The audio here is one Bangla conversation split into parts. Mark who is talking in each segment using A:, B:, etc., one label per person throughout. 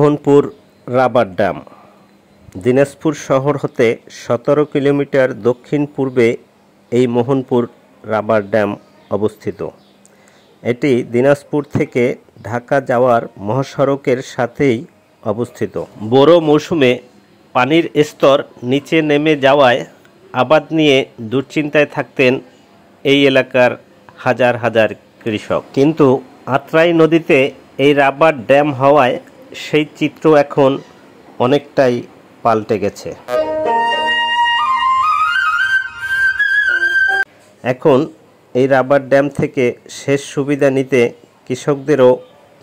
A: মোহনপুর রাবার ড্যাম দিনাজপুর শহর হতে 17 কিলোমিটার দক্ষিণ পূর্বে এই মোহনপুর রাবার ড্যাম অবস্থিত। এটি দিনাজপুর থেকে ঢাকা যাওয়ার মহাসড়কের সাথেই অবস্থিত। বোরো মৌসুমে পানির স্তর নিচে নেমে যাওয়ায় আবাদ নিয়ে দুশ্চিন্তায় থাকতেন এই এলাকার হাজার হাজার কৃষক। কিন্তু আত্রাই নদীতে এই রাবার ড্যাম হওয়ায় সেই চিত্র এখন অনেকটাই পাল্টে গেছে। এখন এই রাবার ড্যাম থেকে সেচ সুবিধা নিতে কৃষকদেরও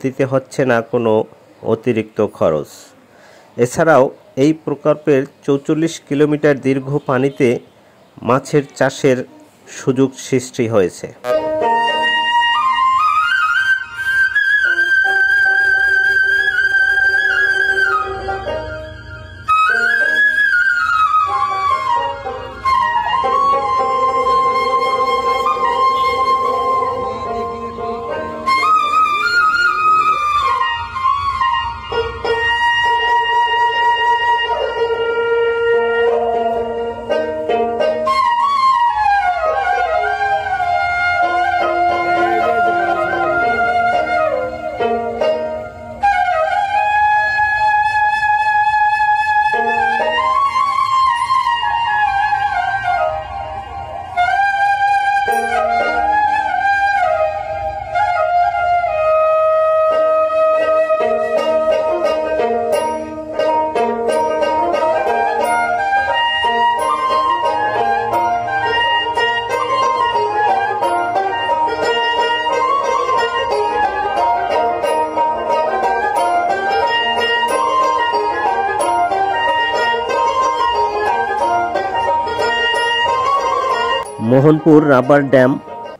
A: দিতে হচ্ছে না কোনো অতিরিক্ত খরচ। এছাড়াও এই প্রকল্পের 44 কিলোমিটার দীর্ঘ পানিতে মাছের চাষের সুযোগ সৃষ্টি হয়েছে। মোহনপুর রাবার ড্যাম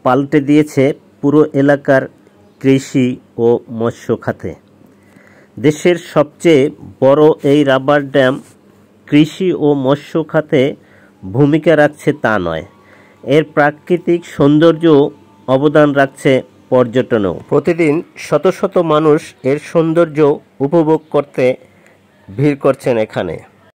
A: পাল্টে দিয়েছে পুরো এলাকার কৃষি ও মৎস্য খাতে। দেশের সবচেয়ে বড় এই রাবার ড্যাম কৃষি ও মৎস্য খাতে ভূমিকা রাখছে তা নয়, এর প্রাকৃতিক সৌন্দর্য অবদান রাখছে পর্যটনেও। প্রতিদিন শত শত মানুষ এর সৌন্দর্য উপভোগ করতে ভিড় করছেন এখানে।